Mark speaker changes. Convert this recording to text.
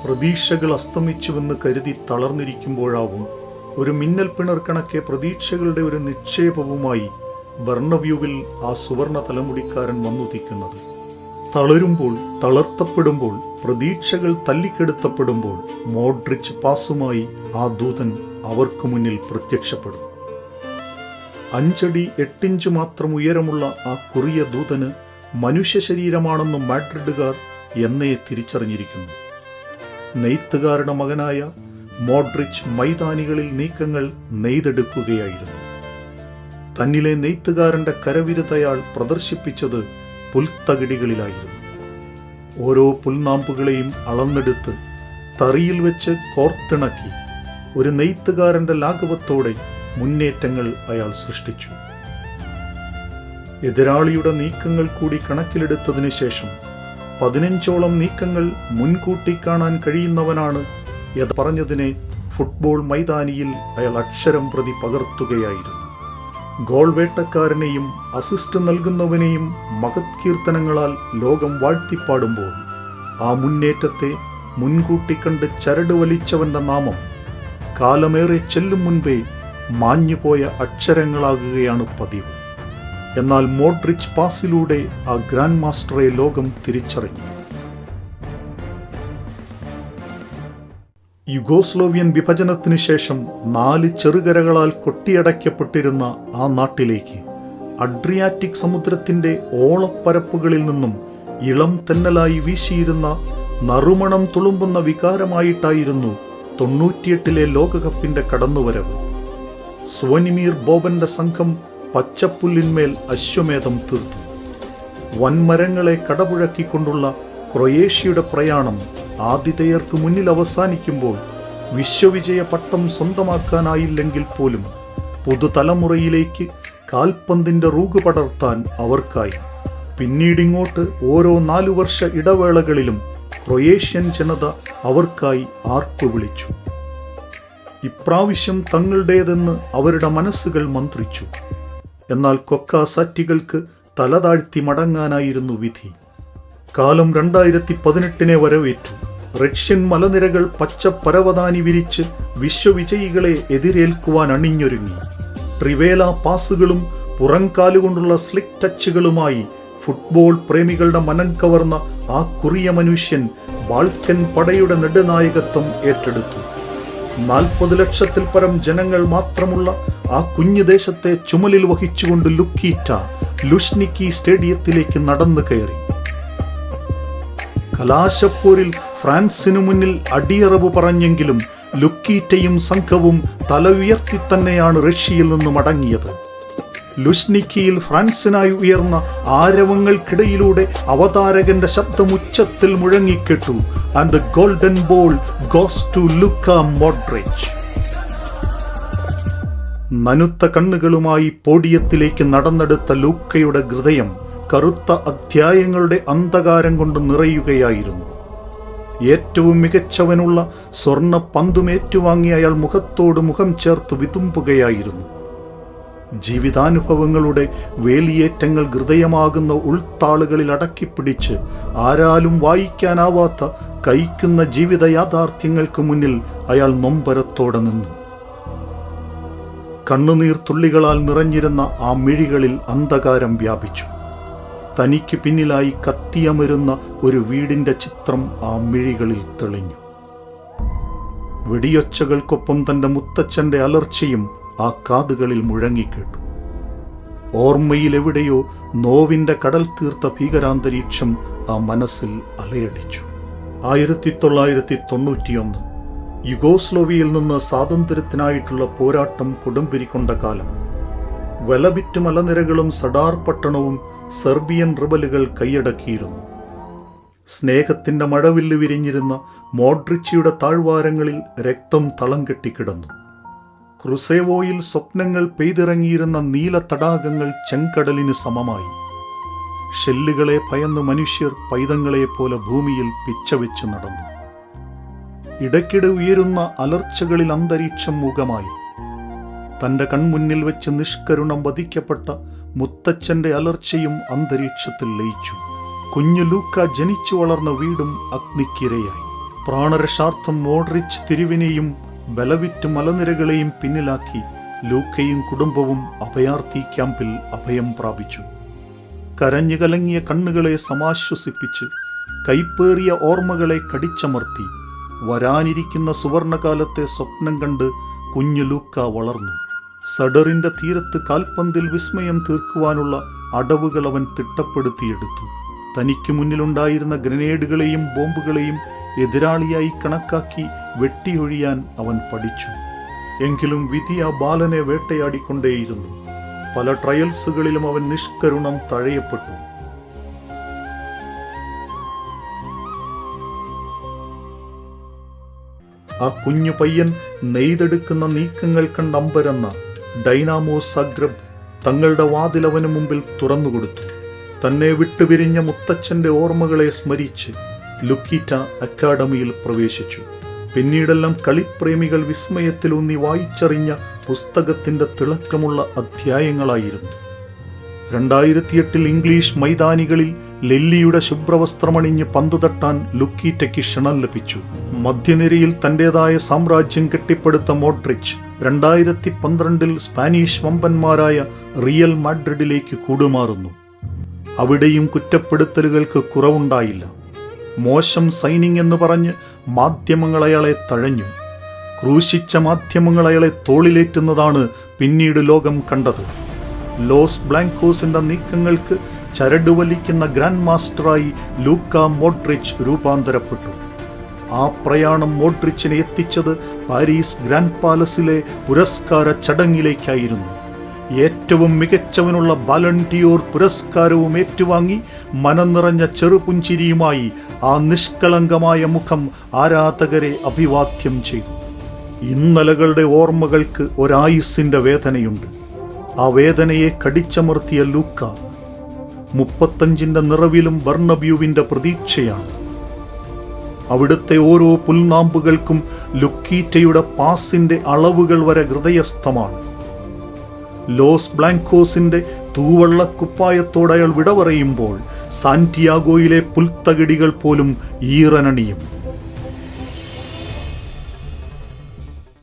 Speaker 1: പ്രതീക്ഷകൾ അസ്തമിച്ചുവെന്ന് കരുതി തളർന്നിരിക്കുമ്പോഴാവും ഒരു മിന്നൽ പിണർ കണക്കെ പ്രതീക്ഷകളുടെ ഒരു നിക്ഷേപവുമായി ബർണവ്യൂവിൽ ആ സുവർണ തലമുടിക്കാരൻ വന്നുദിക്കുന്നത്. തളരുമ്പോൾ, തളർത്തപ്പെടുമ്പോൾ, പ്രതീക്ഷകൾ തല്ലിക്കെടുത്തപ്പെടുമ്പോൾ മോഡ്രിച്ച് പാസുമായി ആ ദൂതൻ അവർക്ക് മുന്നിൽ പ്രത്യക്ഷപ്പെടും. 5 അടി 8 ഇഞ്ച് മാത്രം ഉയരമുള്ള ആ കുറിയ ദൂതന് മനുഷ്യ ശരീരമാണെന്ന് മാഡ്രിഡുകാർ എന്നേ തിരിച്ചറിഞ്ഞിരിക്കുന്നു. നെയ്ത്തുകാരുടെ മകനായ മോഡ്രിച്ച് മൈതാനികളിൽ നീക്കങ്ങൾ നെയ്തെടുക്കുകയായിരുന്നു. തന്നിലെ നെയ്ത്തുകാരന്റെ കരവിരുതയാൾ പ്രദർശിപ്പിച്ചത് പുൽത്തകിടികളിലായിരുന്നു. ഓരോ പുൽനാമ്പുകളെയും അളന്നെടുത്ത് തറിയിൽ വെച്ച് കോർത്തിണക്കി ഒരു നെയ്ത്തുകാരന്റെ ലാഘവത്തോടെ മുന്നേറ്റങ്ങൾ അയാൾ സൃഷ്ടിച്ചു. എതിരാളിയുടെ നീക്കങ്ങൾ കൂടി കണക്കിലെടുത്തതിന് ശേഷം 15ഓളം നീക്കങ്ങൾ മുൻകൂട്ടി കാണാൻ കഴിയുന്നവനാണ് എന്ന് പറഞ്ഞതിനെ ഫുട്ബോൾ മൈതാനിയിൽ അയാൾ അക്ഷരം പ്രതി പകർത്തുകയായിരുന്നു. ഗോൾ വേട്ടക്കാരനെയും അസിസ്റ്റ് നൽകുന്നവനെയും മഹത് കീർത്തനങ്ങളാൽ ലോകം വാഴ്ത്തിപ്പാടുമ്പോൾ ആ മുന്നേറ്റത്തെ മുൻകൂട്ടി കണ്ട് ചരട് വലിച്ചവന്റെ നാമം കാലമേറെ ചെല്ലും മുൻപേ മാഞ്ഞുപോയ അക്ഷരങ്ങളാകുകയാണ് പതിവ്. എന്നാൽ മോഡ്രിച്ച് പാസിലൂടെ ആ ഗ്രാൻഡ് മാസ്റ്ററെ ലോകം തിരിച്ചറിഞ്ഞു. യുഗോസ്ലോവിയൻ വിഭജനത്തിന് ശേഷം 4 ചെറുകരകളാൽ കൊട്ടിയടയ്ക്കപ്പെട്ടിരുന്ന ആ നാട്ടിലേക്ക് അഡ്രിയാറ്റിക് സമുദ്രത്തിന്റെ ഓളപ്പരപ്പുകളിൽ നിന്നും ഇളം തെന്നലായി വീശിയിരുന്ന നറുമണം തുളുമ്പുന്ന വികാരമായിട്ടായിരുന്നു 98 ലോകകപ്പിന്റെ കടന്നുവരവ്. സ്വനിമീർ ബോബന്റെ സംഘം പച്ചപ്പുല്ലിന്മേൽ അശ്വമേധം തീർത്തു. വൻമരങ്ങളെ കടപുഴക്കിക്കൊണ്ടുള്ള ക്രൊയേഷ്യയുടെ പ്രയാണം ആതിഥേയർക്ക് മുന്നിൽ അവസാനിക്കുമ്പോൾ വിശ്വവിജയ പട്ടം സ്വന്തമാക്കാനായില്ലെങ്കിൽ പോലും പുതുതലമുറയിലേക്ക് കാൽപന്തിന്റെ റൂഗ് പടർത്താൻ അവർക്കായി. പിന്നീടിങ്ങോട്ട് ഓരോ 4 വർഷ ഇടവേളകളിലും ക്രൊയേഷ്യൻ ജനത അവർക്കായി ആർപ്പു വിളിച്ചു. ഇപ്രാവശ്യം തങ്ങളുടേതെന്ന് അവരുടെ മനസ്സുകൾ മന്ത്രിച്ചു. എന്നാൽ കൊക്കാസാറ്റികൾക്ക് തലതാഴ്ത്തി മടങ്ങാനായിരുന്നു വിധി. കാലം 2018 വരവേറ്റു. റഷ്യൻ മലനിരകൾ പച്ച പരവതാനി വിരിച്ച് വിശ്വവിജയികളെ എതിരേൽക്കുവാൻ അണിഞ്ഞൊരുങ്ങി. ട്രിവേല പാസുകളും പുറംകാലുകൊണ്ടുള്ള സ്ലിക്ക് ടച്ചുകളുമായി ഫുട്ബോൾ പ്രേമികളുടെ മനം കവർന്ന ആ കുറിയ മനുഷ്യൻ ബാൾക്കൻ പടയുടെ നെടുനായകത്വം ഏറ്റെടുത്തു. 40 ലക്ഷത്തിൽ പരം ജനങ്ങൾ മാത്രമുള്ള ആ കുഞ്ഞു ദേശത്തെ ചുമലിൽ വഹിച്ചുകൊണ്ട് ലുക്കീറ്റ ലുഷ്നിക്കി സ്റ്റേഡിയത്തിലേക്ക് നടന്നു കയറി. കലാശപ്പോരിൽ ഫ്രാൻസിനു മുന്നിൽ അടിയറവ് പറഞ്ഞെങ്കിലും ലുക്കീറ്റയും സംഘവും തല ഉയർത്തി തന്നെയാണ് റഷ്യയിൽ നിന്ന് മടങ്ങിയത്. ലുഷ്നിക്കിയിൽ ഫ്രാൻസിനായി ഉയർന്ന ആരവങ്ങൾക്കിടയിലൂടെ അവതാരകന്റെ ശബ്ദം ഉച്ചത്തിൽ മുഴങ്ങിക്കെട്ടു. And the golden ball goes to Luka Modric. നനുത്ത കണ്ണുകളുമായി പോഡിയത്തിലേക്ക് നടന്നെടുത്ത ലൂക്കയുടെ ഹൃദയം കറുത്ത അധ്യായങ്ങളുടെ അന്ധകാരം കൊണ്ട് നിറയുകയായിരുന്നു. ഏറ്റവും മികച്ചവനുള്ള സ്വർണ്ണ പന്തുമേറ്റുവാങ്ങി അയാൾ മുഖത്തോട് മുഖം ചേർത്ത് വിതുമ്പുകയായിരുന്നു. ജീവിതാനുഭവങ്ങളുടെ വേലിയേറ്റങ്ങൾ ഹൃദയമാകുന്ന ഉൾത്താളുകളിൽ അടക്കിപ്പിടിച്ച് ആരാലും വായിക്കാനാവാത്ത കൈക്കുന്ന ജീവിത യാഥാർത്ഥ്യങ്ങൾക്ക് മുന്നിൽ അയാൾ നൊമ്പരത്തോടെ നിന്നു. കണ്ണുനീർ തുള്ളികളാൽ നിറഞ്ഞിരുന്ന ആ മിഴികളിൽ അന്ധകാരം വ്യാപിച്ചു. തനിക്ക് പിന്നിലായി കത്തിയമരുന്ന ഒരു വീടിന്റെ ചിത്രം ആ മിഴികളിൽ തെളിഞ്ഞു. വെടിയൊച്ചകൾക്കൊപ്പം തന്റെ മുത്തച്ഛന്റെ അലർച്ചയും ആ കാതുകളിൽ മുഴങ്ങിക്കേട്ടു. ഓർമ്മയിലെവിടെയോ നോവിന്റെ കടൽ തീർത്ത ഭീകരാന്തരീക്ഷം ആ മനസ്സിൽ അലയടിച്ചു. 1991 യുഗോസ്ലോവിയയിൽ നിന്ന് സ്വാതന്ത്ര്യത്തിനായിട്ടുള്ള പോരാട്ടം കൊടുമ്പിരിക്കൊണ്ട കാലം. വെലബിറ്റ് മലനിരകളും സഡാർ പട്ടണവും സെർബിയൻ റിബലുകൾ കൈയടക്കിയിരുന്നു. സ്നേഹത്തിന്റെ മഴവില്ല് വിരിഞ്ഞിരുന്ന മോഡ്രിച്ചിയുടെ താഴ്വാരങ്ങളിൽ രക്തം തളം കെട്ടിക്കിടന്നു. ക്രുസേവോയിൽ സ്വപ്നങ്ങൾ പെയ്തിറങ്ങിയിരുന്ന നീല തടാകങ്ങൾ ചെങ്കടലിന് സമമായി. ഷെല്ലുകളെ ഭയന്ന് മനുഷ്യർ പൈതങ്ങളെ പോലെ ഭൂമിയിൽ പിച്ചവെച്ച് നടന്നു. ഇടയ്ക്കിടെ ഉയരുന്ന അലർച്ചകളിൽ അന്തരീക്ഷം മൂകമായി. തന്റെ കൺമുന്നിൽ വെച്ച് നിഷ്കരുണം വധിക്കപ്പെട്ട മുത്തച്ഛന്റെ അലർച്ചയും അന്തരീക്ഷത്തിൽ ലയിച്ചു. കുഞ്ഞു ലൂക്ക ജനിച്ചു വളർന്ന വീടും അഗ്നിക്കിരയായി. പ്രാണരക്ഷാർത്ഥം മോഡ്രിച്ച് തെരുവിനെയും ബലവിറ്റ് മലനിരകളെയും പിന്നിലാക്കി ലൂക്കയും കുടുംബവും അഭയാർത്ഥി ക്യാമ്പിൽ അഭയം പ്രാപിച്ചു. കരഞ്ഞു കലങ്ങിയ കണ്ണുകളെ സമാശ്വസിപ്പിച്ച് കൈപ്പേറിയ ഓർമ്മകളെ കടിച്ചമർത്തി വരാനിരിക്കുന്ന സുവർണകാലത്തെ സ്വപ്നം കണ്ട് കുഞ്ഞു ലൂക്ക വളർന്നു. സഡറിന്റെ തീരത്ത് കാൽപന്തിൽ വിസ്മയം തീർക്കുവാനുള്ള അടവുകൾ അവൻ തിട്ടപ്പെടുത്തിയെടുത്തു. തനിക്ക് മുന്നിലുണ്ടായിരുന്ന ഗ്രനേഡുകളെയും ബോംബുകളെയും എതിരാളിയായി കണക്കാക്കി വെട്ടിയൊഴിയാൻ അവൻ പഠിച്ചു. എങ്കിലും വിധി ആ ബാലനെ വേട്ടയാടിക്കൊണ്ടേയിരുന്നു. പല ട്രയൽസുകളിലും അവൻ നിഷ്കരുണം തഴയപ്പെട്ടു. ആ കുഞ്ഞു പയ്യൻ നെയ്തെടുക്കുന്ന നീക്കങ്ങൾ കണ്ടമ്പരന്ന ഡൈനാമോ സഗ്രബ് തങ്ങളുടെ വാതിലവന് മുമ്പിൽ തുറന്നുകൊടുത്തു. തന്നെ വിട്ടുപിരിഞ്ഞ മുത്തച്ഛന്റെ ഓർമ്മകളെ സ്മരിച്ച് ലുക്കീറ്റ അക്കാഡമിയിൽ പ്രവേശിച്ചു. പിന്നീടെല്ലാം കളിപ്രേമികൾ വിസ്മയത്തിലൂന്നി വായിച്ചറിഞ്ഞ പുസ്തകത്തിന്റെ തിളക്കമുള്ള അധ്യായങ്ങളായിരുന്നു. 2008 ഇംഗ്ലീഷ് മൈതാനികളിൽ ലെല്ലിയുടെ ശുഭ്രവസ്ത്രമണിഞ്ഞ് പന്തു തട്ടാൻ ലുക്കീറ്റയ്ക്ക് ക്ഷണം ലഭിച്ചു. മധ്യനിരയിൽ തന്റേതായ സാമ്രാജ്യം കെട്ടിപ്പടുത്ത മോഡ്രിച്ച് 2012 സ്പാനിഷ് വമ്പന്മാരായ റിയൽ മാഡ്രിഡിലേക്ക് കൂടുമാറുന്നു. അവിടെയും കുറ്റപ്പെടുത്തലുകൾക്ക് കുറവുണ്ടായില്ല. മോശം സൈനിങ് എന്ന് പറഞ്ഞ് മാധ്യമങ്ങൾ അയാളെ തഴഞ്ഞു. ക്രൂശിച്ച മാധ്യമങ്ങൾ അയാളെ തോളിലേറ്റുന്നതാണ് പിന്നീട് ലോകം കണ്ടത്. ലോസ് ബ്ലാങ്കോസിന്റെ നീക്കങ്ങൾക്ക് ചരടുവലിക്കുന്ന ഗ്രാൻഡ് മാസ്റ്ററായി ലൂക്ക മോഡ്രിച്ച് രൂപാന്തരപ്പെട്ടു. ആ പ്രയാണം മോഡ്രിച്ചിനെ എത്തിച്ചത് പാരീസ് ഗ്രാൻഡ് പാലസിലെ പുരസ്കാര ചടങ്ങിലേക്കായിരുന്നു. ഏറ്റവും മികച്ചവനുള്ള ബാലൺഡിയോർ പുരസ്കാരവും ഏറ്റുവാങ്ങി മനം നിറഞ്ഞ ചെറുപുഞ്ചിരിയുമായി ആ നിഷ്കളങ്കമായ മുഖം ആരാധകരെ അഭിവാദ്യം ചെയ്തു. ഇന്നലകളുടെ ഓർമ്മകൾക്ക് ഒരായുസ്സിന്റെ വേദനയുണ്ട്. ആ വേദനയെ കടിച്ചമർത്തിയ ലൂക്ക 35ന്റെ നിറവിലും ബർണബ്യൂവിന്റെ പ്രതീക്ഷയാണ്. അവിടുത്തെ ഓരോ പുൽനാമ്പുകൾക്കും ലുക്കീറ്റയുടെ പാസിന്റെ അളവുകൾ വരെ ഹൃദയസ്ഥമാണ്. ലോസ് ബ്ലാങ്കോസിന്റെ തൂവള്ളക്കുപ്പായത്തോട് അയാൾ വിട പറയുമ്പോൾ സാന്റിയാഗോയിലെ പുൽത്തകിടികൾ പോലും ഈറനണിയും.